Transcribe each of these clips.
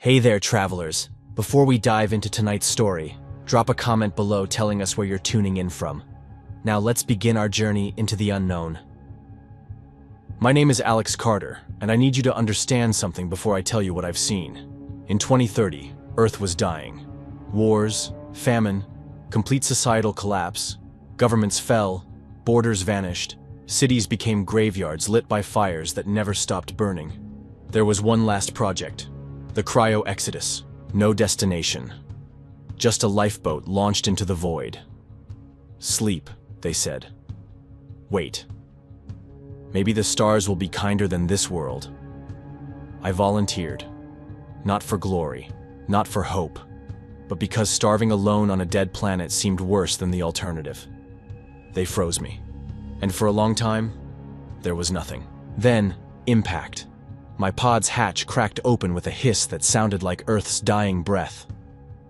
Hey there, travelers. Before we dive into tonight's story, drop a comment below telling us where you're tuning in from. Now let's begin our journey into the unknown. My name is Alex Carter, and I need you to understand something before I tell you what I've seen. In 2030, Earth was dying. Wars, famine, complete societal collapse, governments fell, borders vanished, cities became graveyards lit by fires that never stopped burning. There was one last project. The Cryo Exodus. No destination. Just a lifeboat launched into the void. Sleep, they said. Wait. Maybe the stars will be kinder than this world. I volunteered. Not for glory, not for hope, but because starving alone on a dead planet seemed worse than the alternative. They froze me. And for a long time, there was nothing. Then, impact. My pod's hatch cracked open with a hiss that sounded like Earth's dying breath.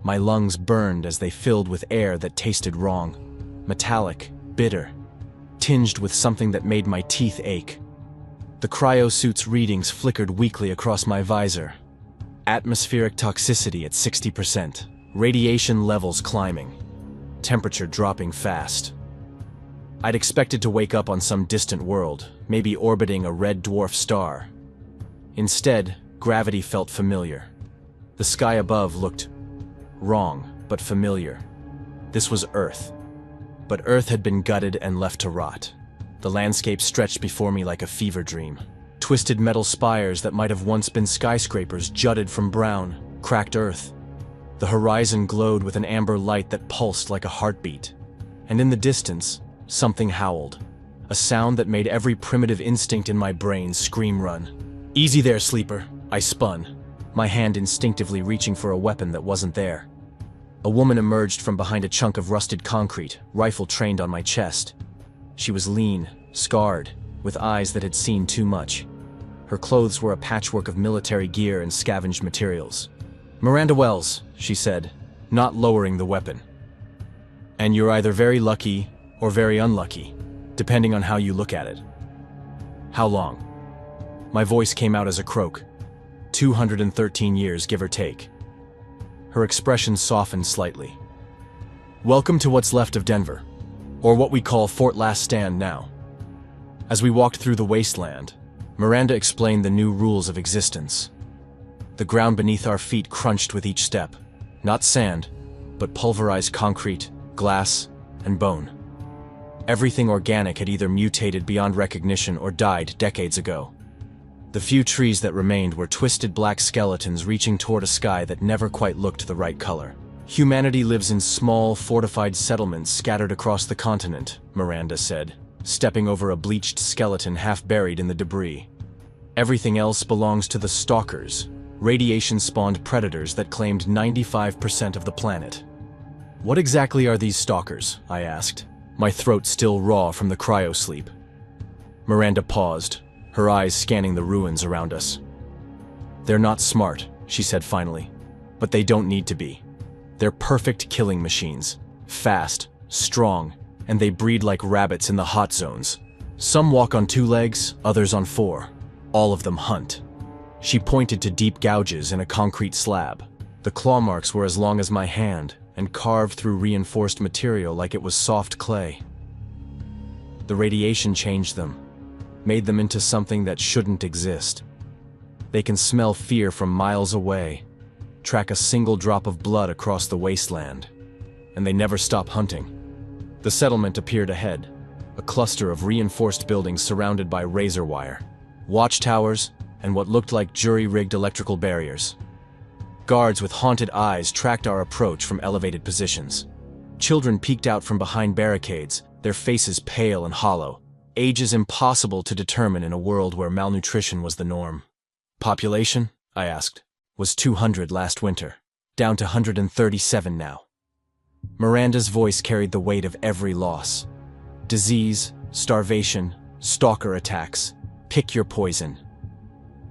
My lungs burned as they filled with air that tasted wrong, metallic, bitter, tinged with something that made my teeth ache. The cryosuit's readings flickered weakly across my visor. Atmospheric toxicity at 60%, radiation levels climbing, temperature dropping fast. I'd expected to wake up on some distant world, maybe orbiting a red dwarf star. Instead, gravity felt familiar. The sky above looked wrong, but familiar. This was Earth. But Earth had been gutted and left to rot. The landscape stretched before me like a fever dream. Twisted metal spires that might have once been skyscrapers jutted from brown, cracked earth. The horizon glowed with an amber light that pulsed like a heartbeat. And in the distance, something howled. A sound that made every primitive instinct in my brain scream run. "Easy there, sleeper," I spun, my hand instinctively reaching for a weapon that wasn't there. A woman emerged from behind a chunk of rusted concrete, rifle trained on my chest. She was lean, scarred, with eyes that had seen too much. Her clothes were a patchwork of military gear and scavenged materials. "Miranda Wells," she said, not lowering the weapon. "And you're either very lucky or very unlucky, depending on how you look at it." "How long?" My voice came out as a croak. 213 years, give or take. Her expression softened slightly. "Welcome to what's left of Denver, or what we call Fort Last Stand now." As we walked through the wasteland, Miranda explained the new rules of existence. The ground beneath our feet crunched with each step. Not sand, but pulverized concrete, glass, and bone. Everything organic had either mutated beyond recognition or died decades ago. The few trees that remained were twisted black skeletons reaching toward a sky that never quite looked the right color. "Humanity lives in small, fortified settlements scattered across the continent," Miranda said, stepping over a bleached skeleton half buried in the debris. "Everything else belongs to the Stalkers, radiation-spawned predators that claimed 95% of the planet." "What exactly are these Stalkers?" I asked, my throat still raw from the cryosleep. Miranda paused, her eyes scanning the ruins around us. "They're not smart," she said finally, "but they don't need to be. They're perfect killing machines, fast, strong, and they breed like rabbits in the hot zones. Some walk on 2 legs, others on 4. All of them hunt." She pointed to deep gouges in a concrete slab. The claw marks were as long as my hand and carved through reinforced material like it was soft clay. The radiation changed them, made them into something that shouldn't exist. They can smell fear from miles away, track a single drop of blood across the wasteland, and they never stop hunting. The settlement appeared ahead, a cluster of reinforced buildings surrounded by razor wire, watchtowers, and what looked like jury-rigged electrical barriers. Guards with haunted eyes tracked our approach from elevated positions. Children peeked out from behind barricades, their faces pale and hollow. Ages impossible to determine in a world where malnutrition was the norm. "Population?" I asked. "Was 200 last winter, down to 137 now." Miranda's voice carried the weight of every loss. Disease, starvation, stalker attacks. Pick your poison.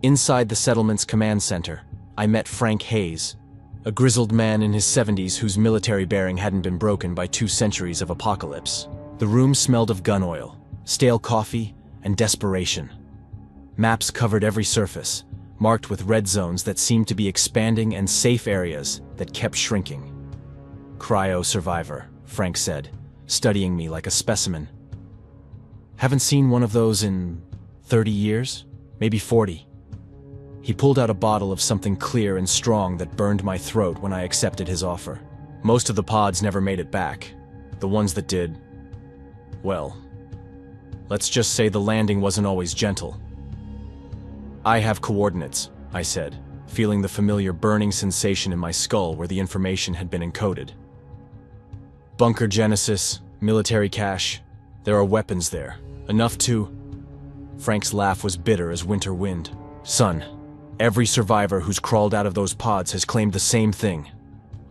Inside the settlement's command center, I met Frank Hayes, a grizzled man in his 70s whose military bearing hadn't been broken by 2 centuries of apocalypse. The room smelled of gun oil, stale coffee, and desperation. Maps covered every surface, marked with red zones that seemed to be expanding and safe areas that kept shrinking. "Cryo survivor," Frank said, studying me like a specimen. "Haven't seen one of those in 30 years? Maybe 40. He pulled out a bottle of something clear and strong that burned my throat when I accepted his offer. Most of the pods never made it back. The ones that did, well, let's just say the landing wasn't always gentle. "I have coordinates," I said, feeling the familiar burning sensation in my skull where the information had been encoded. "Bunker Genesis, military cache. There are weapons there. Enough to—" Frank's laugh was bitter as winter wind. "Son, every survivor who's crawled out of those pods has claimed the same thing.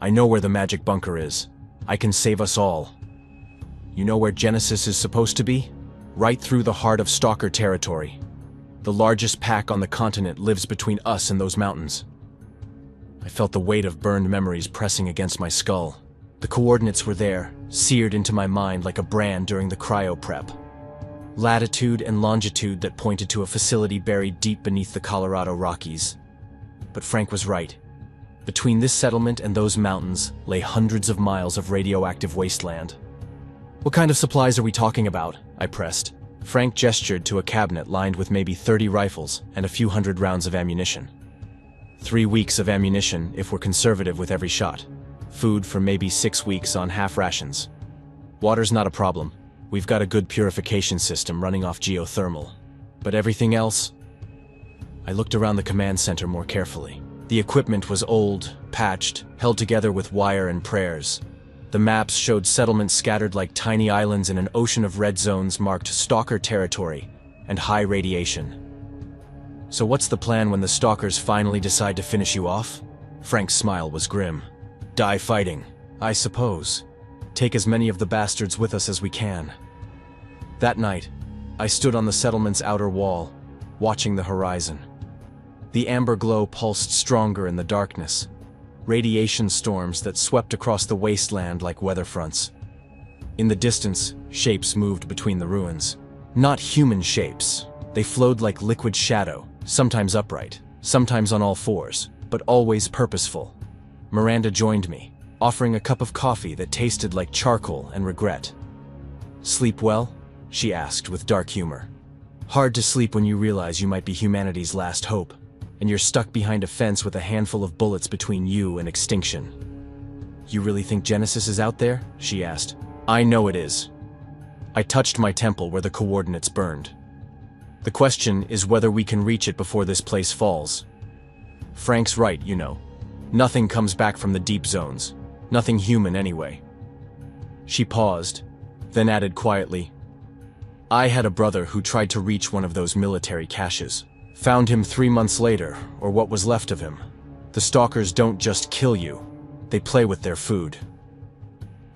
I know where the magic bunker is. I can save us all. You know where Genesis is supposed to be? Right through the heart of Stalker territory. The largest pack on the continent lives between us and those mountains." I felt the weight of burned memories pressing against my skull. The coordinates were there, seared into my mind like a brand during the cryo prep. Latitude and longitude that pointed to a facility buried deep beneath the Colorado Rockies. But Frank was right. Between this settlement and those mountains lay hundreds of miles of radioactive wasteland. "What kind of supplies are we talking about?" I pressed. Frank gestured to a cabinet lined with maybe 30 rifles and a few hundred rounds of ammunition. 3 weeks of ammunition if we're conservative with every shot. Food for maybe 6 weeks on half rations. Water's not a problem. We've got a good purification system running off geothermal. But everything else? I looked around the command center more carefully. The equipment was old, patched, held together with wire and prayers. The maps showed settlements scattered like tiny islands in an ocean of red zones marked Stalker territory and high radiation. "So what's the plan when the Stalkers finally decide to finish you off?" Frank's smile was grim. "Die fighting, I suppose. Take as many of the bastards with us as we can." That night, I stood on the settlement's outer wall, watching the horizon. The amber glow pulsed stronger in the darkness. Radiation storms that swept across the wasteland like weather fronts. In the distance, shapes moved between the ruins. Not human shapes. They flowed like liquid shadow, sometimes upright, sometimes on all fours, but always purposeful. Miranda joined me, offering a cup of coffee that tasted like charcoal and regret. "Sleep well?" she asked with dark humor. "Hard to sleep when you realize you might be humanity's last hope, and you're stuck behind a fence with a handful of bullets between you and extinction." "You really think Genesis is out there?" she asked. "I know it is." I touched my temple where the coordinates burned. "The question is whether we can reach it before this place falls. Frank's right, you know. Nothing comes back from the deep zones. Nothing human anyway." She paused, then added quietly, "I had a brother who tried to reach one of those military caches. Found him 3 months later, or what was left of him. The Stalkers don't just kill you, they play with their food."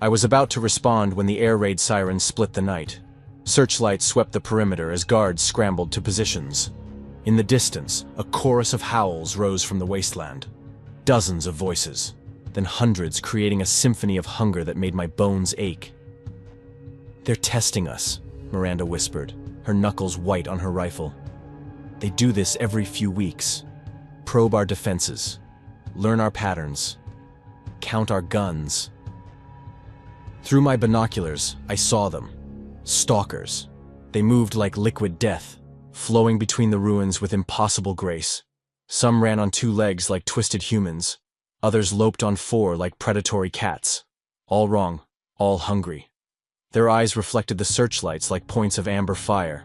I was about to respond when the air raid sirens split the night. Searchlights swept the perimeter as guards scrambled to positions. In the distance, a chorus of howls rose from the wasteland. Dozens of voices, then hundreds creating a symphony of hunger that made my bones ache. "They're testing us," Miranda whispered, her knuckles white on her rifle. "They do this every few weeks. Probe our defenses, learn our patterns, count our guns." Through my binoculars, I saw them. Stalkers. They moved like liquid death, flowing between the ruins with impossible grace. Some ran on 2 legs like twisted humans. Others loped on 4 like predatory cats. All wrong, all hungry. Their eyes reflected the searchlights like points of amber fire,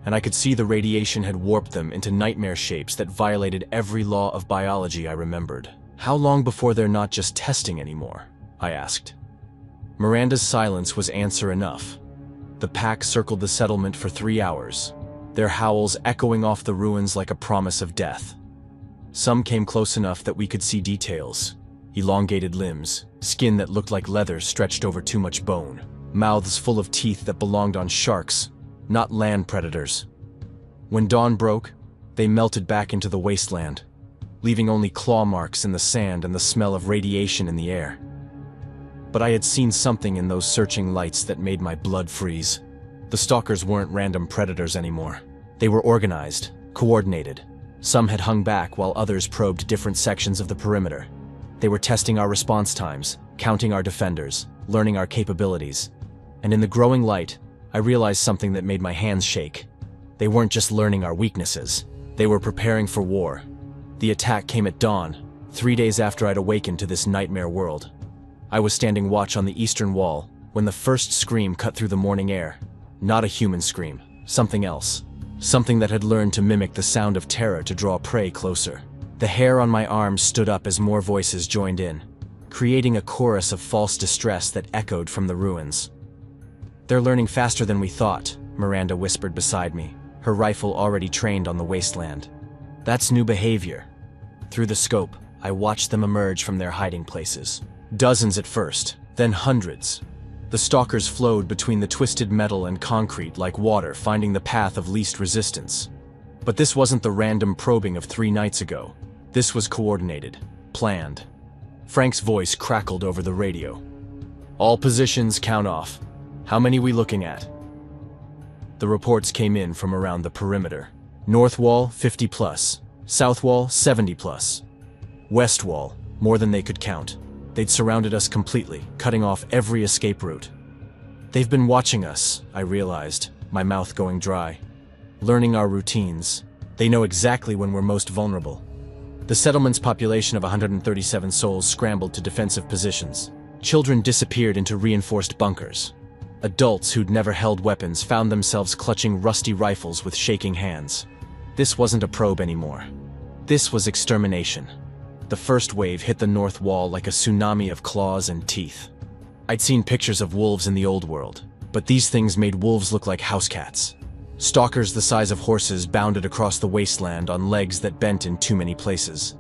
and I could see the radiation had warped them into nightmare shapes that violated every law of biology I remembered. "How long before they're not just testing anymore?" I asked. Miranda's silence was answer enough. The pack circled the settlement for 3 hours, their howls echoing off the ruins like a promise of death. Some came close enough that we could see details. Elongated limbs, skin that looked like leather stretched over too much bone, mouths full of teeth that belonged on sharks, not land predators. When dawn broke, they melted back into the wasteland, leaving only claw marks in the sand and the smell of radiation in the air. But I had seen something in those searching lights that made my blood freeze. The Stalkers weren't random predators anymore. They were organized, coordinated, Some had hung back while others probed different sections of the perimeter. They were testing our response times, counting our defenders, learning our capabilities. And in the growing light, I realized something that made my hands shake. They weren't just learning our weaknesses. They were preparing for war. The attack came at dawn, 3 days after I'd awakened to this nightmare world. I was standing watch on the eastern wall when the first scream cut through the morning air. Not a human scream, something else. Something that had learned to mimic the sound of terror to draw prey closer. The hair on my arms stood up as more voices joined in, creating a chorus of false distress that echoed from the ruins. "They're learning faster than we thought," Miranda whispered beside me, her rifle already trained on the wasteland. "That's new behavior." Through the scope, I watched them emerge from their hiding places. Dozens at first, then hundreds. The stalkers flowed between the twisted metal and concrete like water, finding the path of least resistance. But this wasn't the random probing of 3 nights ago. This was coordinated, planned. Frank's voice crackled over the radio. "All positions count off. How many we looking at?" The reports came in from around the perimeter. North wall, 50 plus. South wall, 70 plus. West wall, more than they could count. They'd surrounded us completely, cutting off every escape route. They've been watching us, I realized, my mouth going dry. Learning our routines. They know exactly when we're most vulnerable. The settlement's population of 137 souls scrambled to defensive positions. Children disappeared into reinforced bunkers. Adults who'd never held weapons found themselves clutching rusty rifles with shaking hands. This wasn't a probe anymore. This was extermination. The first wave hit the north wall like a tsunami of claws and teeth. I'd seen pictures of wolves in the old world, but these things made wolves look like house cats. Stalkers the size of horses bounded across the wasteland on legs that bent in too many places.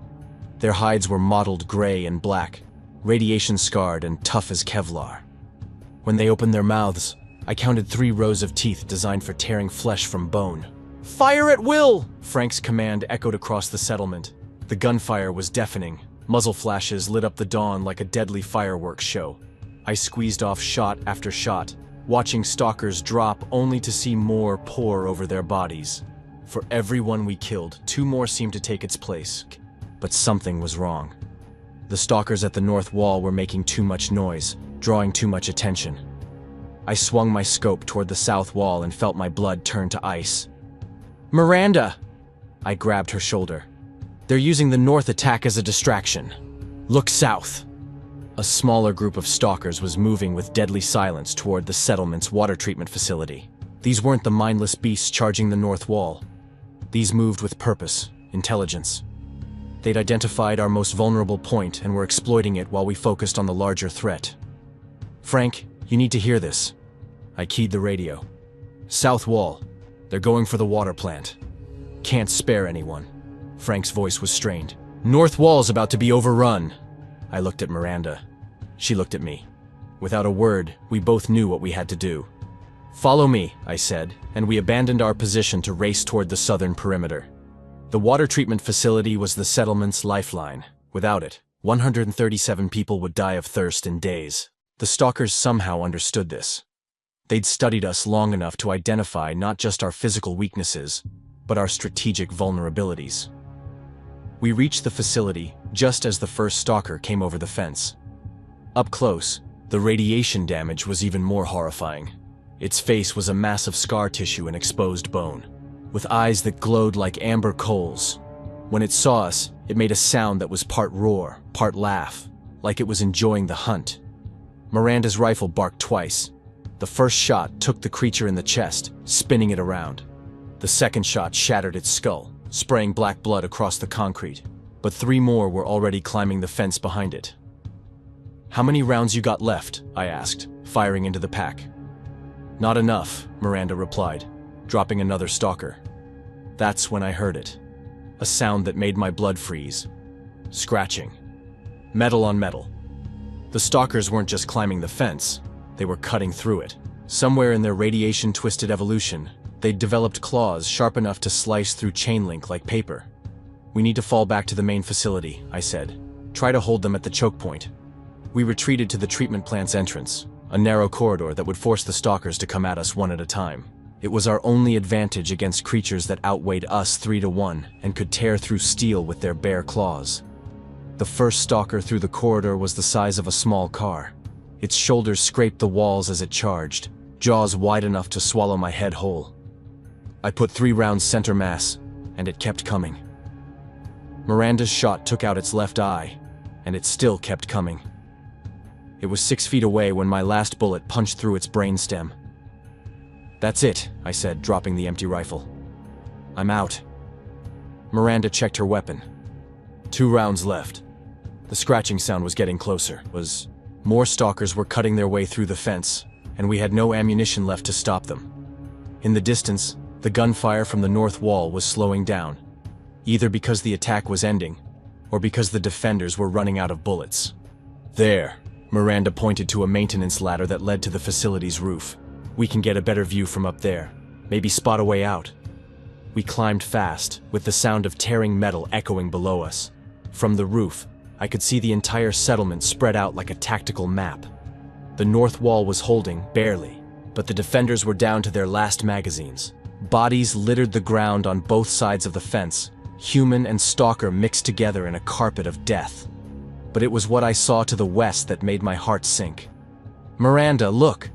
Their hides were mottled gray and black, radiation-scarred and tough as Kevlar. When they opened their mouths, I counted 3 rows of teeth designed for tearing flesh from bone. "Fire at will!" Frank's command echoed across the settlement. The gunfire was deafening. Muzzle flashes lit up the dawn like a deadly fireworks show. I squeezed off shot after shot, watching stalkers drop only to see more pour over their bodies. For every one we killed, 2 more seemed to take its place. But something was wrong. The stalkers at the north wall were making too much noise, drawing too much attention. I swung my scope toward the south wall and felt my blood turn to ice. "Miranda!" I grabbed her shoulder. "They're using the north attack as a distraction. Look south." A smaller group of stalkers was moving with deadly silence toward the settlement's water treatment facility. These weren't the mindless beasts charging the north wall. These moved with purpose, intelligence. They'd identified our most vulnerable point and were exploiting it while we focused on the larger threat. "Frank, you need to hear this." I keyed the radio. "South wall. They're going for the water plant. Can't spare anyone." Frank's voice was strained. "North wall's about to be overrun." I looked at Miranda. She looked at me. Without a word, we both knew what we had to do. "Follow me," I said, and we abandoned our position to race toward the southern perimeter. The water treatment facility was the settlement's lifeline. Without it, 137 people would die of thirst in days. The stalkers somehow understood this. They'd studied us long enough to identify not just our physical weaknesses, but our strategic vulnerabilities. We reached the facility just as the first stalker came over the fence. Up close, the radiation damage was even more horrifying. Its face was a mass of scar tissue and exposed bone, with eyes that glowed like amber coals. When it saw us, it made a sound that was part roar, part laugh, like it was enjoying the hunt. Miranda's rifle barked twice. The first shot took the creature in the chest, spinning it around. The second shot shattered its skull, spraying black blood across the concrete, but 3 more were already climbing the fence behind it. "How many rounds you got left?" I asked, firing into the pack. "Not enough," Miranda replied, dropping another stalker. That's when I heard it. A sound that made my blood freeze. Scratching. Metal on metal. The stalkers weren't just climbing the fence, they were cutting through it. Somewhere in their radiation-twisted evolution, they'd developed claws sharp enough to slice through chain link like paper. "We need to fall back to the main facility," I said. "Try to hold them at the choke point." We retreated to the treatment plant's entrance, a narrow corridor that would force the stalkers to come at us one at a time. It was our only advantage against creatures that outweighed us 3-1 and could tear through steel with their bare claws. The first stalker through the corridor was the size of a small car. Its shoulders scraped the walls as it charged, jaws wide enough to swallow my head whole. I put 3 rounds center mass, and it kept coming. Miranda's shot took out its left eye, and it still kept coming. It was 6 feet away when my last bullet punched through its brainstem. "That's it," I said, dropping the empty rifle. "I'm out." Miranda checked her weapon. 2 rounds left. The scratching sound was getting closer. More stalkers were cutting their way through the fence, and we had no ammunition left to stop them. In the distance, the gunfire from the north wall was slowing down, either because the attack was ending, or because the defenders were running out of bullets. "There," Miranda pointed to a maintenance ladder that led to the facility's roof. "We can get a better view from up there, maybe spot a way out." We climbed fast, with the sound of tearing metal echoing below us. From the roof, I could see the entire settlement spread out like a tactical map. The north wall was holding, barely, but the defenders were down to their last magazines. Bodies littered the ground on both sides of the fence, human and stalker mixed together in a carpet of death. But it was what I saw to the west that made my heart sink. "Miranda, look!"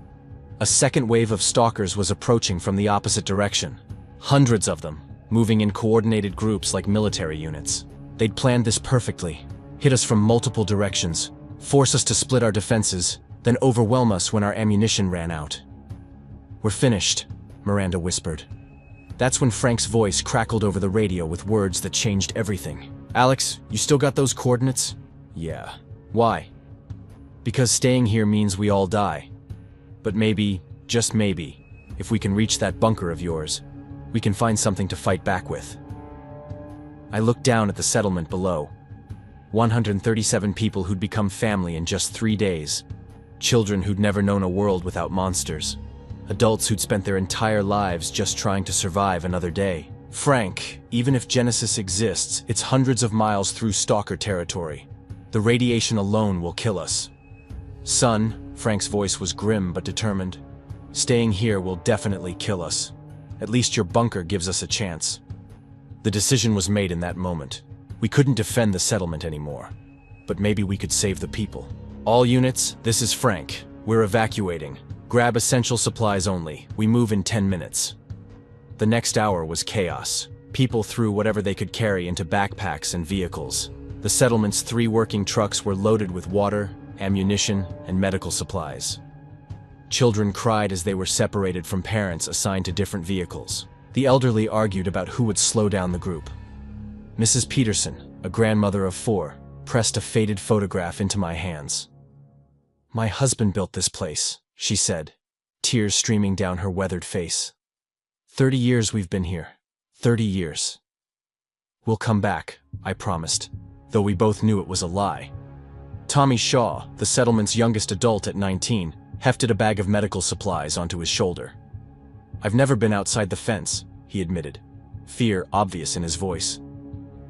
A second wave of stalkers was approaching from the opposite direction. Hundreds of them, moving in coordinated groups like military units. They'd planned this perfectly, hit us from multiple directions, force us to split our defenses, then overwhelm us when our ammunition ran out. "We're finished," Miranda whispered. That's when Frank's voice crackled over the radio with words that changed everything. "Alex, you still got those coordinates?" "Yeah." "Why?" "Because staying here means we all die. But maybe, just maybe, if we can reach that bunker of yours, we can find something to fight back with." I looked down at the settlement below. 137 people who'd become family in just 3 days. Children who'd never known a world without monsters. Adults who'd spent their entire lives just trying to survive another day. "Frank, even if Genesis exists, it's hundreds of miles through stalker territory. The radiation alone will kill us." "Son," Frank's voice was grim but determined, "staying here will definitely kill us. At least your bunker gives us a chance." The decision was made in that moment. We couldn't defend the settlement anymore, but maybe we could save the people. "All units, this is Frank. We're evacuating. Grab essential supplies only. We move in 10 minutes. The next hour was chaos. People threw whatever they could carry into backpacks and vehicles. The settlement's 3 working trucks were loaded with water, ammunition, and medical supplies. Children cried as they were separated from parents assigned to different vehicles. The elderly argued about who would slow down the group. Mrs. Peterson, a grandmother of 4, pressed a faded photograph into my hands. "My husband built this place," she said, tears streaming down her weathered face. 30 years we've been here. 30 years. "We'll come back," I promised, though we both knew it was a lie. Tommy Shaw, the settlement's youngest adult at 19, hefted a bag of medical supplies onto his shoulder. "I've never been outside the fence," he admitted, fear obvious in his voice.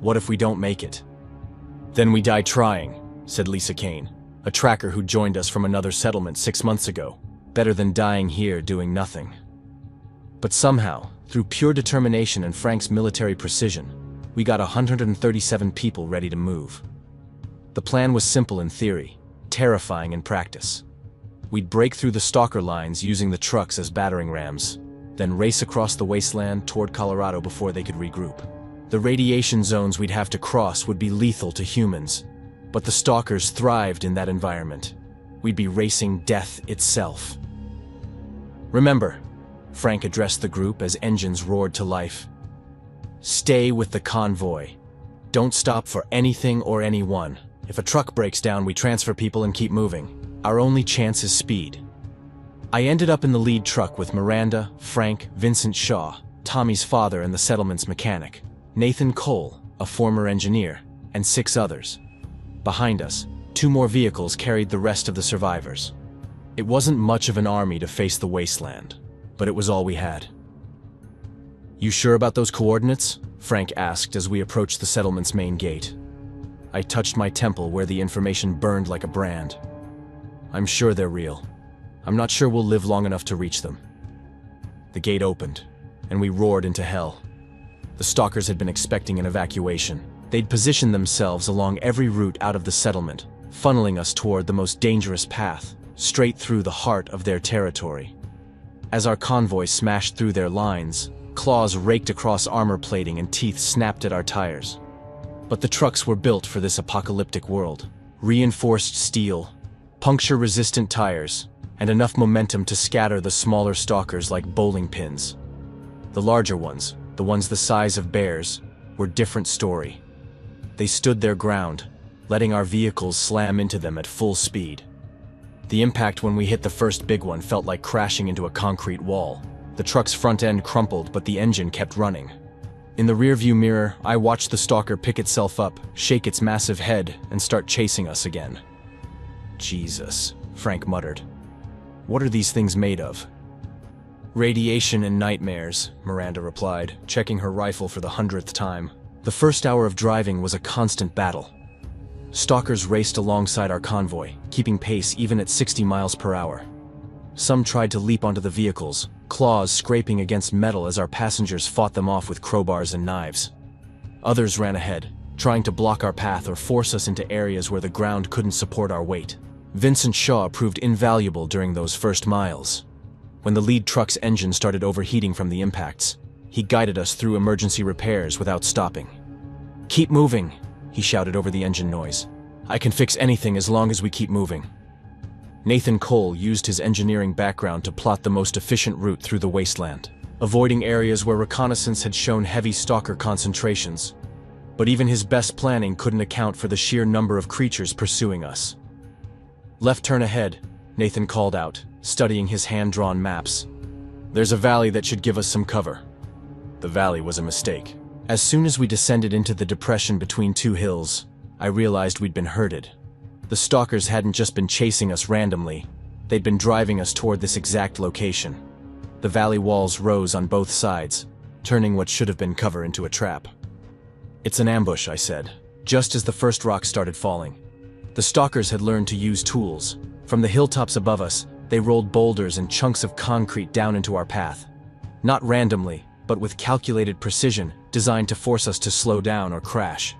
"What if we don't make it?" "Then we die trying," said Lisa Kane, a tracker who joined us from another settlement 6 months ago. "Better than dying here doing nothing." But somehow, through pure determination and Frank's military precision, we got 137 people ready to move. The plan was simple in theory, terrifying in practice. We'd break through the stalker lines using the trucks as battering rams, then race across the wasteland toward Colorado before they could regroup. The radiation zones we'd have to cross would be lethal to humans, but the stalkers thrived in that environment. We'd be racing death itself. "Remember," Frank addressed the group as engines roared to life, "stay with the convoy. Don't stop for anything or anyone. If a truck breaks down, we transfer people and keep moving. Our only chance is speed." I ended up in the lead truck with Miranda, Frank, Vincent Shaw, Tommy's father and the settlement's mechanic, Nathan Cole, a former engineer, and 6 others. Behind us, 2 more vehicles carried the rest of the survivors. It wasn't much of an army to face the wasteland, but it was all we had. "You sure about those coordinates?" Frank asked as we approached the settlement's main gate. I touched my temple where the information burned like a brand. "I'm sure they're real. I'm not sure we'll live long enough to reach them." The gate opened, and we roared into hell. The stalkers had been expecting an evacuation. They'd positioned themselves along every route out of the settlement, funneling us toward the most dangerous path, straight through the heart of their territory. As our convoy smashed through their lines, claws raked across armor plating and teeth snapped at our tires. But the trucks were built for this apocalyptic world. Reinforced steel, puncture-resistant tires, and enough momentum to scatter the smaller stalkers like bowling pins. The larger ones, the ones the size of bears, were different story. They stood their ground, letting our vehicles slam into them at full speed. The impact when we hit the first big one felt like crashing into a concrete wall. The truck's front end crumpled, but the engine kept running. In the rearview mirror, I watched the stalker pick itself up, shake its massive head, and start chasing us again. Jesus, Frank muttered. What are these things made of? Radiation and nightmares, Miranda replied, checking her rifle for the 100th time. The first hour of driving was a constant battle. Stalkers raced alongside our convoy, keeping pace even at 60 miles per hour. Some tried to leap onto the vehicles, claws scraping against metal as our passengers fought them off with crowbars and knives. Others ran ahead, trying to block our path or force us into areas where the ground couldn't support our weight. Vincent Shaw proved invaluable during those first miles. When the lead truck's engine started overheating from the impacts, he guided us through emergency repairs without stopping. "Keep moving," he shouted over the engine noise. "I can fix anything as long as we keep moving." Nathan Cole used his engineering background to plot the most efficient route through the wasteland, avoiding areas where reconnaissance had shown heavy stalker concentrations. But even his best planning couldn't account for the sheer number of creatures pursuing us. "Left turn ahead," Nathan called out, studying his hand-drawn maps. "There's a valley that should give us some cover." The valley was a mistake. As soon as we descended into the depression between two hills, I realized we'd been herded. The stalkers hadn't just been chasing us randomly, they'd been driving us toward this exact location. The valley walls rose on both sides, turning what should have been cover into a trap. "It's an ambush," I said, just as the first rock started falling. The stalkers had learned to use tools. From the hilltops above us, they rolled boulders and chunks of concrete down into our path. Not randomly, but with calculated precision, designed to force us to slow down or crash.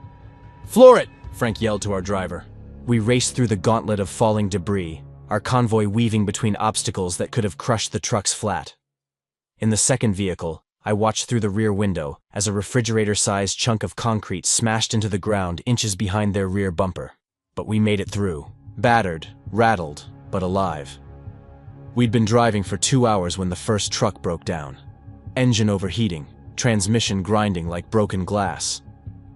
"Floor it!" Frank yelled to our driver. We raced through the gauntlet of falling debris, our convoy weaving between obstacles that could have crushed the trucks flat. In the second vehicle, I watched through the rear window as a refrigerator-sized chunk of concrete smashed into the ground inches behind their rear bumper. But we made it through, battered, rattled, but alive. We'd been driving for 2 hours when the first truck broke down. Engine overheating, transmission grinding like broken glass.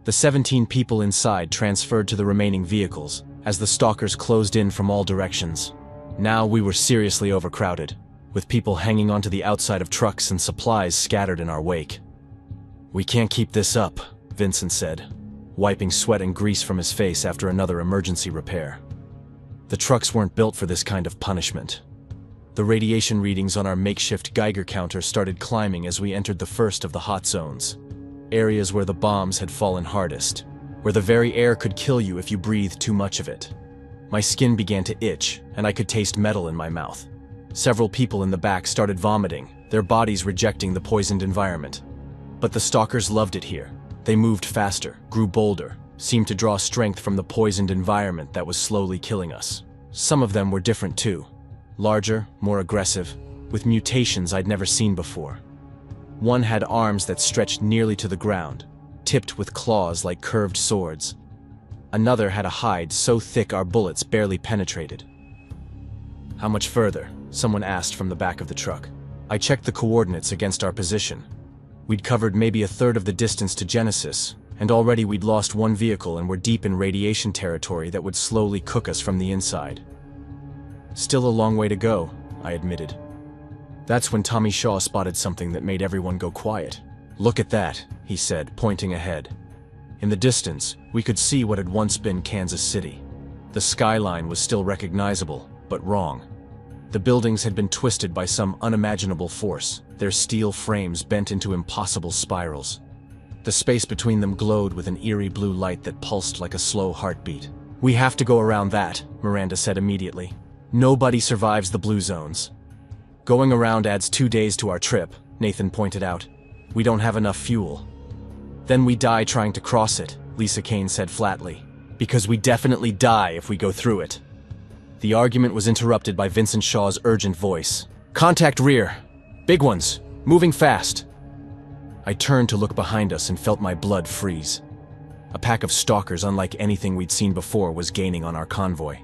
The 17 people inside transferred to the remaining vehicles as the stalkers closed in from all directions. Now we were seriously overcrowded, with people hanging onto the outside of trucks and supplies scattered in our wake. "We can't keep this up," Vincent said, wiping sweat and grease from his face after another emergency repair. The trucks weren't built for this kind of punishment. The radiation readings on our makeshift Geiger counter started climbing as we entered the first of the hot zones. Areas where the bombs had fallen hardest, where the very air could kill you if you breathed too much of it. My skin began to itch, and I could taste metal in my mouth. Several people in the back started vomiting, their bodies rejecting the poisoned environment. But the stalkers loved it here. They moved faster, grew bolder, seemed to draw strength from the poisoned environment that was slowly killing us. Some of them were different too. Larger, more aggressive, with mutations I'd never seen before. One had arms that stretched nearly to the ground, tipped with claws like curved swords. Another had a hide so thick our bullets barely penetrated. "How much further?" someone asked from the back of the truck. I checked the coordinates against our position. We'd covered maybe a third of the distance to Genesis, and already we'd lost one vehicle and were deep in radiation territory that would slowly cook us from the inside. "Still a long way to go," I admitted. That's when Tommy Shaw spotted something that made everyone go quiet. "Look at that," he said, pointing ahead. In the distance, we could see what had once been Kansas City. The skyline was still recognizable, but wrong. The buildings had been twisted by some unimaginable force, their steel frames bent into impossible spirals. The space between them glowed with an eerie blue light that pulsed like a slow heartbeat. "We have to go around that," Miranda said immediately. "Nobody survives the blue zones. Going around adds 2 days to our trip, Nathan pointed out. "We don't have enough fuel." "Then we die trying to cross it," Lisa Kane said flatly. "Because we definitely die if we go through it." The argument was interrupted by Vincent Shaw's urgent voice. "Contact rear! Big ones! Moving fast!" I turned to look behind us and felt my blood freeze. A pack of stalkers unlike anything we'd seen before was gaining on our convoy.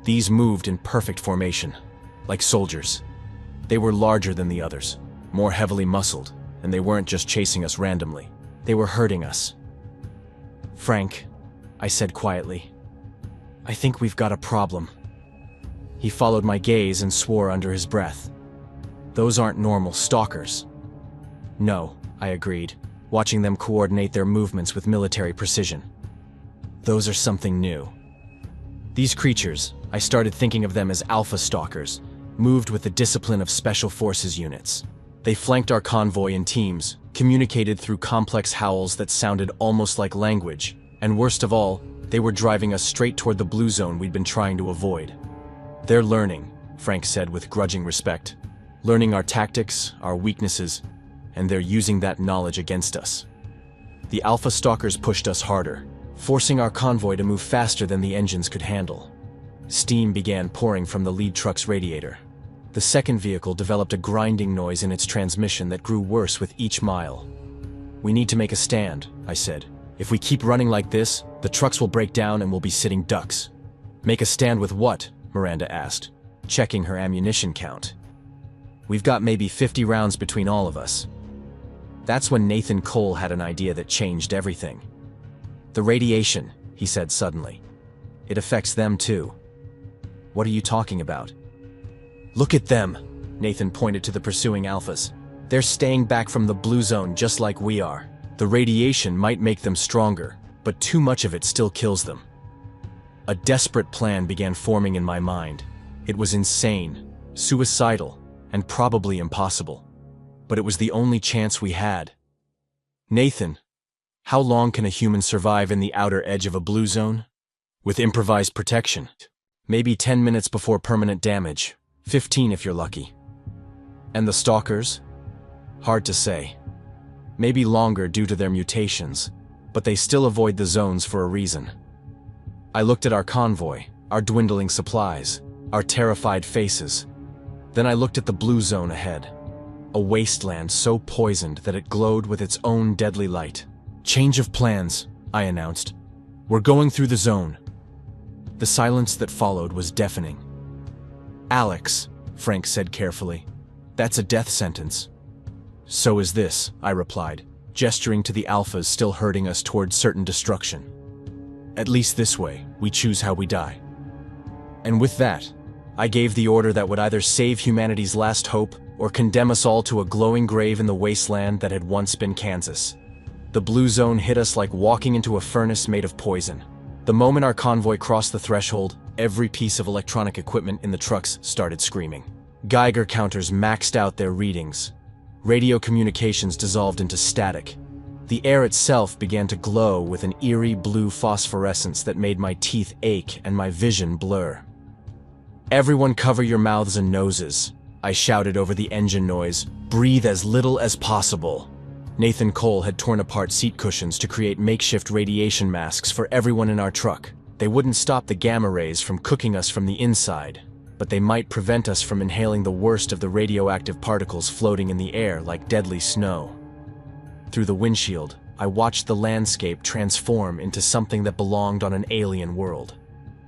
These moved in perfect formation, like soldiers. They were larger than the others, more heavily muscled, and they weren't just chasing us randomly. They were hurting us. "Frank," I said quietly, "I think we've got a problem." He followed my gaze and swore under his breath. "Those aren't normal stalkers." "No," I agreed, watching them coordinate their movements with military precision. "Those are something new." These creatures, I started thinking of them as alpha stalkers, moved with the discipline of special forces units. They flanked our convoy in teams, communicated through complex howls that sounded almost like language, and worst of all, they were driving us straight toward the blue zone we'd been trying to avoid. "They're learning," Frank said with grudging respect. "Learning our tactics, our weaknesses, and they're using that knowledge against us." The alpha stalkers pushed us harder, forcing our convoy to move faster than the engines could handle. Steam began pouring from the lead truck's radiator. The second vehicle developed a grinding noise in its transmission that grew worse with each mile. "We need to make a stand," I said. "If we keep running like this, the trucks will break down and we'll be sitting ducks." "Make a stand with what?" Miranda asked, checking her ammunition count. "We've got maybe 50 rounds between all of us." That's when Nathan Cole had an idea that changed everything. "The radiation," he said suddenly. "It affects them too." "What are you talking about?" "Look at them," Nathan pointed to the pursuing alphas. "They're staying back from the blue zone just like we are. The radiation might make them stronger, but too much of it still kills them." A desperate plan began forming in my mind. It was insane, suicidal, and probably impossible. But it was the only chance we had. "Nathan, how long can a human survive in the outer edge of a blue zone?" "With improvised protection. Maybe 10 minutes before permanent damage. 15 if you're lucky." "And the stalkers?" "Hard to say. Maybe longer due to their mutations, but they still avoid the zones for a reason." I looked at our convoy, our dwindling supplies, our terrified faces. Then I looked at the blue zone ahead. A wasteland so poisoned that it glowed with its own deadly light. "Change of plans," I announced. "We're going through the zone." The silence that followed was deafening. "Alex," Frank said carefully, "that's a death sentence." "So is this," I replied, gesturing to the alphas still herding us toward certain destruction. "At least this way, we choose how we die." And with that, I gave the order that would either save humanity's last hope or condemn us all to a glowing grave in the wasteland that had once been Kansas. The blue zone hit us like walking into a furnace made of poison. The moment our convoy crossed the threshold, every piece of electronic equipment in the trucks started screaming. Geiger counters maxed out their readings. Radio communications dissolved into static. The air itself began to glow with an eerie blue phosphorescence that made my teeth ache and my vision blur. "Everyone cover your mouths and noses," I shouted over the engine noise. "Breathe as little as possible." Nathan Cole had torn apart seat cushions to create makeshift radiation masks for everyone in our truck. They wouldn't stop the gamma rays from cooking us from the inside, but they might prevent us from inhaling the worst of the radioactive particles floating in the air like deadly snow. Through the windshield, I watched the landscape transform into something that belonged on an alien world.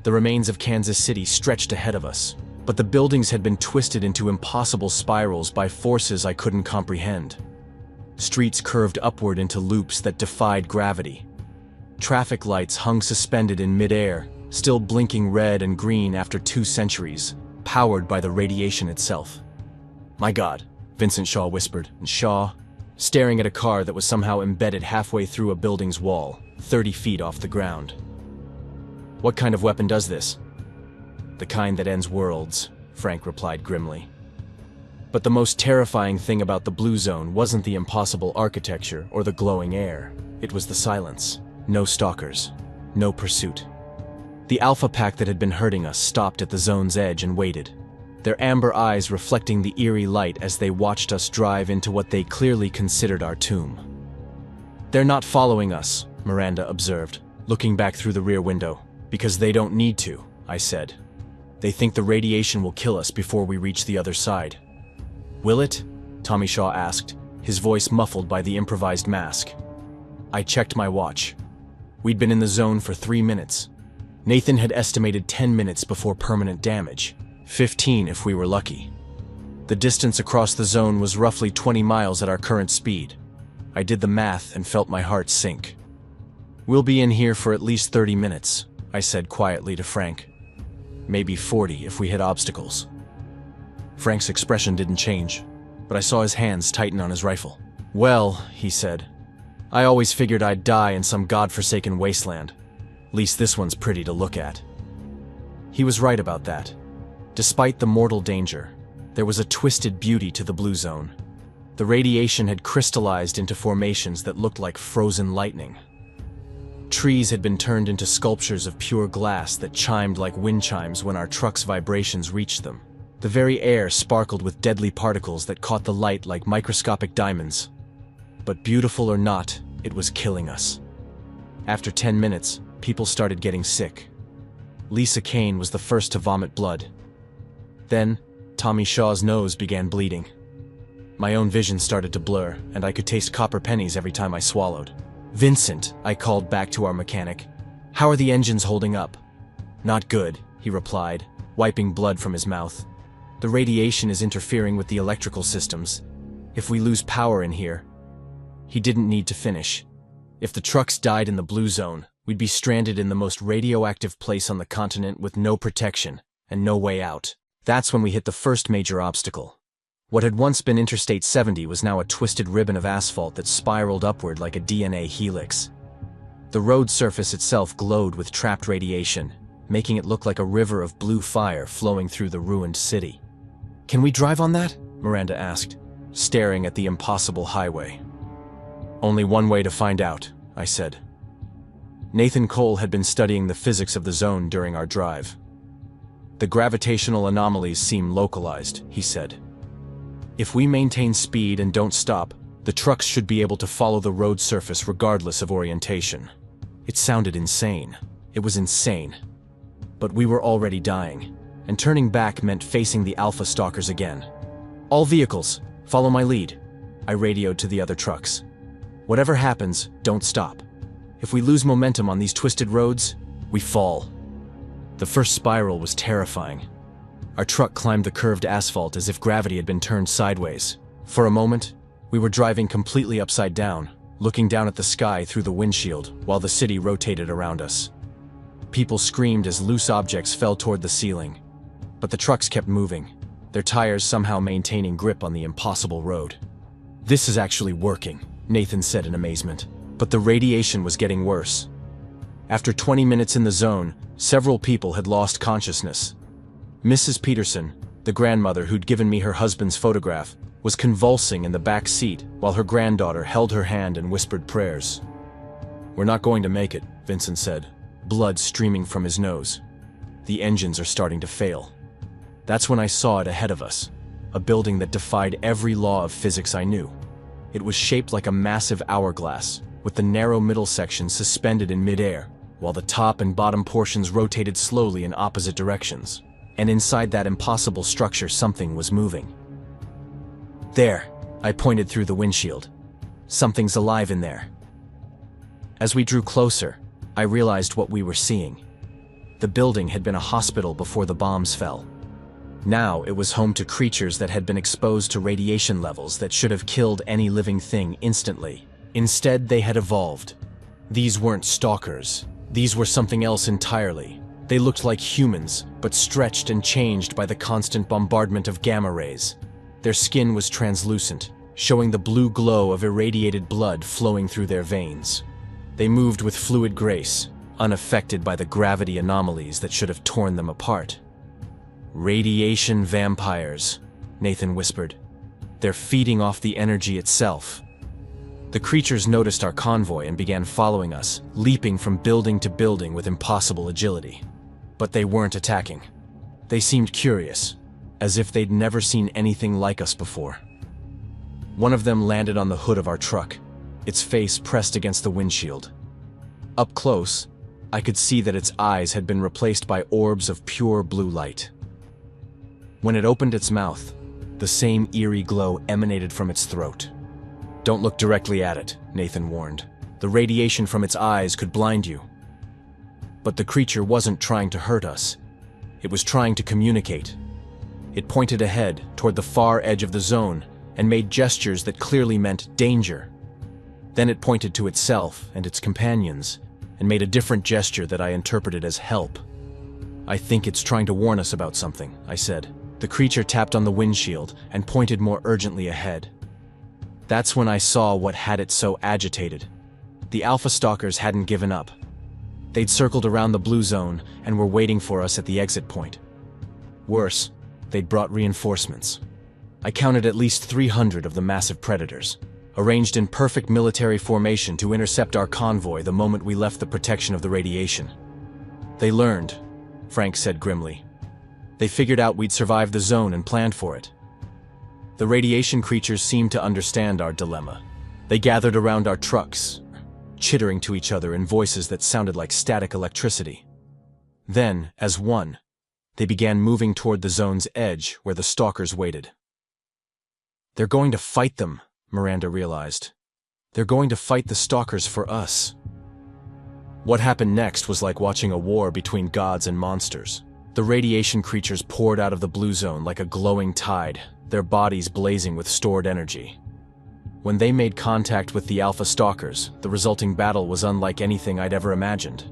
The remains of Kansas City stretched ahead of us, but the buildings had been twisted into impossible spirals by forces I couldn't comprehend. Streets curved upward into loops that defied gravity. Traffic lights hung suspended in midair, still blinking red and green after 2 centuries, powered by the radiation itself. "My God," Vincent Shaw whispered, and Shaw, staring at a car that was somehow embedded halfway through a building's wall, 30 feet off the ground. "What kind of weapon does this?" "The kind that ends worlds," Frank replied grimly. But the most terrifying thing about the blue zone wasn't the impossible architecture or the glowing air. It was the silence. No stalkers. No pursuit. The alpha pack that had been hurting us stopped at the zone's edge and waited. their amber eyes reflecting the eerie light as they watched us drive into what they clearly considered our tomb. "They're not following us," Miranda observed, looking back through the rear window. "Because they don't need to," I said. "They think the radiation will kill us before we reach the other side." "Will it?" Tommy Shaw asked, his voice muffled by the improvised mask. I checked my watch. We'd been in the zone for 3 minutes. Nathan had estimated 10 minutes before permanent damage, 15 if we were lucky. The distance across the zone was roughly 20 miles at our current speed. I did the math and felt my heart sink. "We'll be in here for at least 30 minutes, I said quietly to Frank. "Maybe 40 if we hit obstacles." Frank's expression didn't change, but I saw his hands tighten on his rifle. "Well," he said, "I always figured I'd die in some godforsaken wasteland. Least this one's pretty to look at." He was right about that. Despite the mortal danger, there was a twisted beauty to the blue zone. The radiation had crystallized into formations that looked like frozen lightning. Trees had been turned into sculptures of pure glass that chimed like wind chimes when our truck's vibrations reached them. The very air sparkled with deadly particles that caught the light like microscopic diamonds. But beautiful or not, it was killing us. After 10 minutes, people started getting sick. Lisa Kane was the first to vomit blood. Then, Tommy Shaw's nose began bleeding. My own vision started to blur, and I could taste copper pennies every time I swallowed. "Vincent," I called back to our mechanic. "How are the engines holding up?" "Not good," he replied, wiping blood from his mouth. "The radiation is interfering with the electrical systems. If we lose power in here..." He didn't need to finish. If the trucks died in the blue zone, we'd be stranded in the most radioactive place on the continent with no protection and no way out. That's when we hit the first major obstacle. What had once been Interstate 70 was now a twisted ribbon of asphalt that spiraled upward like a DNA helix. The road surface itself glowed with trapped radiation, making it look like a river of blue fire flowing through the ruined city. "Can we drive on that?" Miranda asked, staring at the impossible highway. "Only one way to find out," I said. Nathan Cole had been studying the physics of the zone during our drive. "The gravitational anomalies seem localized," he said. "If we maintain speed and don't stop, the trucks should be able to follow the road surface regardless of orientation." It sounded insane. It was insane. But we were already dying, and turning back meant facing the Alpha Stalkers again. "All vehicles, follow my lead," I radioed to the other trucks. "Whatever happens, don't stop. If we lose momentum on these twisted roads, we fall." The first spiral was terrifying. Our truck climbed the curved asphalt as if gravity had been turned sideways. For a moment, we were driving completely upside down, looking down at the sky through the windshield while the city rotated around us. People screamed as loose objects fell toward the ceiling. But the trucks kept moving, their tires somehow maintaining grip on the impossible road. "This is actually working," Nathan said in amazement. But the radiation was getting worse. After 20 minutes in the zone, several people had lost consciousness. Mrs. Peterson, the grandmother who'd given me her husband's photograph, was convulsing in the back seat while her granddaughter held her hand and whispered prayers. "We're not going to make it," Vincent said, blood streaming from his nose. "The engines are starting to fail." That's when I saw it ahead of us, a building that defied every law of physics I knew. It was shaped like a massive hourglass, with the narrow middle section suspended in midair, while the top and bottom portions rotated slowly in opposite directions. And inside that impossible structure something was moving. "There," I pointed through the windshield. "Something's alive in there." As we drew closer, I realized what we were seeing. The building had been a hospital before the bombs fell. Now it was home to creatures that had been exposed to radiation levels that should have killed any living thing instantly. Instead, they had evolved. These weren't stalkers. These were something else entirely. They looked like humans, but stretched and changed by the constant bombardment of gamma rays. Their skin was translucent, showing the blue glow of irradiated blood flowing through their veins. They moved with fluid grace, unaffected by the gravity anomalies that should have torn them apart. "Radiation vampires," Nathan whispered. "They're feeding off the energy itself." The creatures noticed our convoy and began following us, leaping from building to building with impossible agility. But they weren't attacking. They seemed curious. as if they'd never seen anything like us before. One of them landed on the hood of our truck, its face pressed against the windshield. Up close, I could see that its eyes had been replaced by orbs of pure blue light. When it opened its mouth, the same eerie glow emanated from its throat. "Don't look directly at it," Nathan warned. "The radiation from its eyes could blind you." But the creature wasn't trying to hurt us. It was trying to communicate. It pointed ahead, toward the far edge of the zone, and made gestures that clearly meant danger. Then it pointed to itself and its companions, and made a different gesture that I interpreted as help. "I think it's trying to warn us about something," I said. The creature tapped on the windshield and pointed more urgently ahead. That's when I saw what had it so agitated. The Alpha Stalkers hadn't given up. They'd circled around the blue zone and were waiting for us at the exit point. Worse, they'd brought reinforcements. I counted at least 300 of the massive predators, arranged in perfect military formation to intercept our convoy the moment we left the protection of the radiation. "They learned," Frank said grimly. "They figured out we'd survive the zone and planned for it." The radiation creatures seemed to understand our dilemma. They gathered around our trucks, chittering to each other in voices that sounded like static electricity. Then, as one, they began moving toward the zone's edge where the stalkers waited. "They're going to fight them," Miranda realized. "They're going to fight the stalkers for us." What happened next was like watching a war between gods and monsters. The radiation creatures poured out of the blue zone like a glowing tide, their bodies blazing with stored energy. When they made contact with the Alpha Stalkers, the resulting battle was unlike anything I'd ever imagined.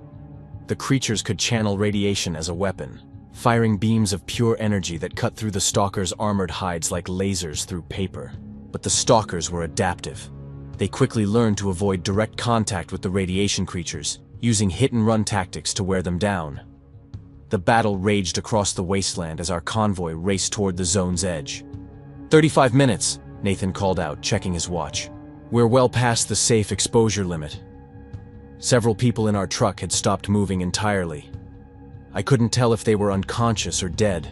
The creatures could channel radiation as a weapon, firing beams of pure energy that cut through the Stalkers' armored hides like lasers through paper. But the Stalkers were adaptive. They quickly learned to avoid direct contact with the radiation creatures, using hit-and-run tactics to wear them down. The battle raged across the wasteland as our convoy raced toward the zone's edge. 35 minutes, Nathan called out, checking his watch. "We're well past the safe exposure limit." Several people in our truck had stopped moving entirely. I couldn't tell if they were unconscious or dead.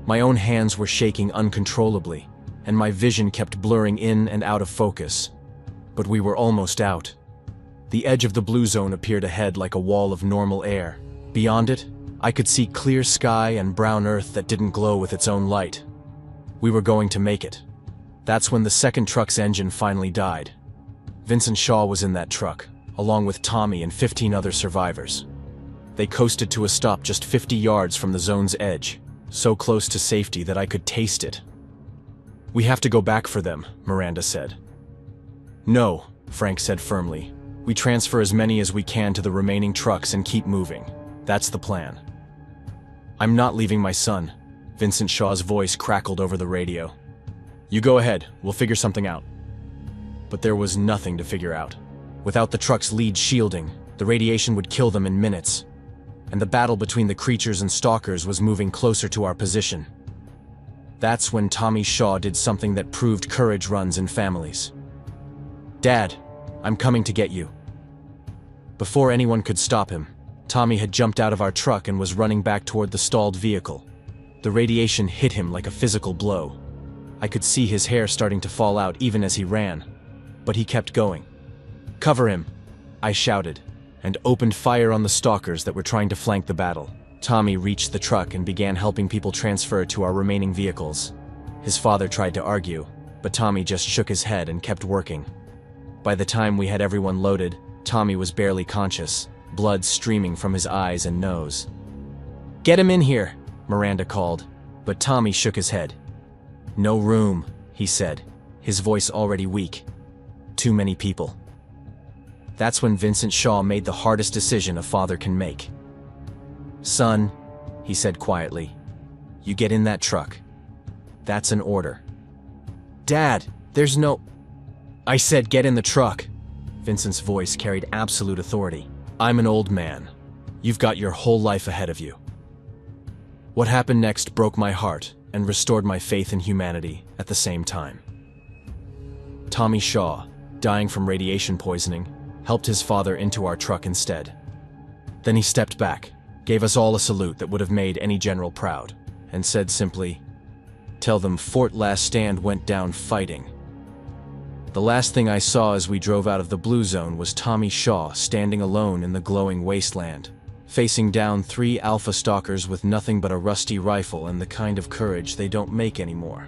My own hands were shaking uncontrollably, and my vision kept blurring in and out of focus. But we were almost out. The edge of the blue zone appeared ahead like a wall of normal air. Beyond it, I could see clear sky and brown earth that didn't glow with its own light. We were going to make it. That's when the second truck's engine finally died. Vincent Shaw was in that truck, along with Tommy and 15 other survivors. They coasted to a stop just 50 yards from the zone's edge, so close to safety that I could taste it. "We have to go back for them," Miranda said. "No," Frank said firmly. "We transfer as many as we can to the remaining trucks and keep moving. That's the plan." "I'm not leaving my son," Vincent Shaw's voice crackled over the radio. "You go ahead, we'll figure something out." But there was nothing to figure out. Without the truck's lead shielding, the radiation would kill them in minutes, and the battle between the creatures and stalkers was moving closer to our position. That's when Tommy Shaw did something that proved courage runs in families. "Dad, I'm coming to get you." Before anyone could stop him, Tommy had jumped out of our truck and was running back toward the stalled vehicle. The radiation hit him like a physical blow. I could see his hair starting to fall out even as he ran, but he kept going. "Cover him," I shouted, and opened fire on the stalkers that were trying to flank the battle. Tommy reached the truck and began helping people transfer to our remaining vehicles. His father tried to argue, but Tommy just shook his head and kept working. By the time we had everyone loaded, Tommy was barely conscious, blood streaming from his eyes and nose. "Get him in here," Miranda called, but Tommy shook his head. "No room," he said, his voice already weak. "Too many people." That's when Vincent Shaw made the hardest decision a father can make. "Son," he said quietly, "you get in that truck. That's an order." "Dad, there's no—" "I said get in the truck." Vincent's voice carried absolute authority. "I'm an old man. You've got your whole life ahead of you." What happened next broke my heart and restored my faith in humanity at the same time. Tommy Shaw, dying from radiation poisoning, helped his father into our truck instead. Then he stepped back, gave us all a salute that would have made any general proud, and said simply, Tell them Fort Last Stand went down fighting. The last thing I saw as we drove out of the blue zone was Tommy Shaw standing alone in the glowing wasteland, facing down 3 alpha stalkers with nothing but a rusty rifle and the kind of courage they don't make anymore.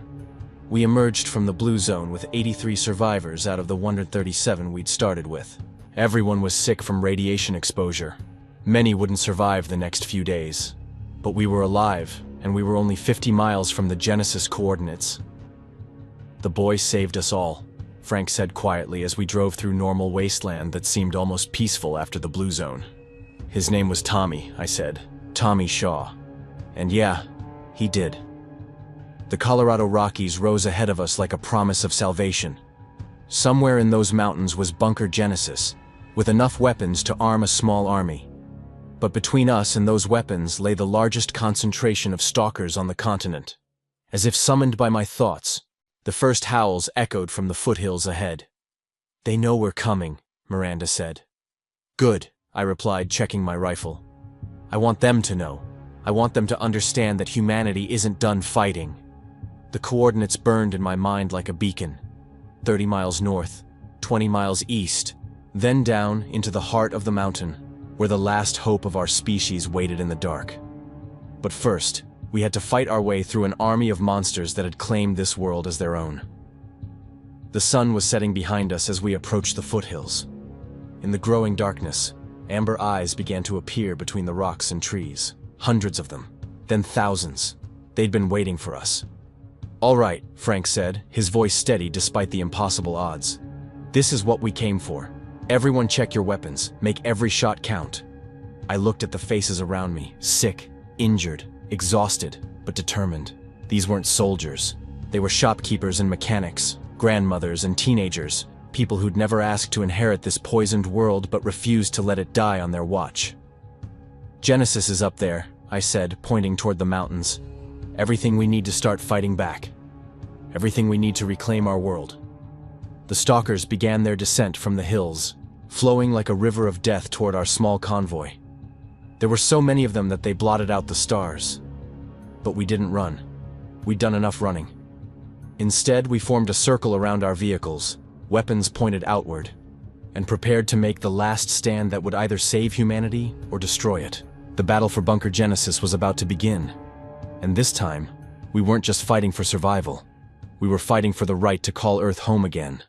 We emerged from the blue zone with 83 survivors out of the 137 we'd started with. Everyone was sick from radiation exposure. Many wouldn't survive the next few days. But we were alive, and we were only 50 miles from the Genesis coordinates. "The boy saved us all," Frank said quietly as we drove through normal wasteland that seemed almost peaceful after the blue zone. "His name was Tommy," I said. "Tommy Shaw." And yeah, he did. The Colorado Rockies rose ahead of us like a promise of salvation. Somewhere in those mountains was Bunker Genesis, with enough weapons to arm a small army. But between us and those weapons lay the largest concentration of stalkers on the continent. As if summoned by my thoughts, the first howls echoed from the foothills ahead. "They know we're coming," Miranda said. "Good," I replied, checking my rifle. "I want them to know. I want them to understand that humanity isn't done fighting." The coordinates burned in my mind like a beacon. 30 miles north, 20 miles east, then down into the heart of the mountain, where the last hope of our species waited in the dark. But first, we had to fight our way through an army of monsters that had claimed this world as their own. The sun was setting behind us as we approached the foothills. In the growing darkness, amber eyes began to appear between the rocks and trees. Hundreds of them, then thousands. They'd been waiting for us. "All right," Frank said, his voice steady despite the impossible odds. "This is what we came for. Everyone check your weapons. Make every shot count." I looked at the faces around me, sick, injured, exhausted, but determined. These weren't soldiers. They were shopkeepers and mechanics, grandmothers and teenagers, people who'd never asked to inherit this poisoned world but refused to let it die on their watch. "Genesis is up there," I said, pointing toward the mountains. "Everything we need to start fighting back. Everything we need to reclaim our world." The stalkers began their descent from the hills, flowing like a river of death toward our small convoy. There were so many of them that they blotted out the stars. But we didn't run. We'd done enough running. Instead, we formed a circle around our vehicles, weapons pointed outward, and prepared to make the last stand that would either save humanity or destroy it. The battle for Bunker Genesis was about to begin. And this time, we weren't just fighting for survival. We were fighting for the right to call Earth home again.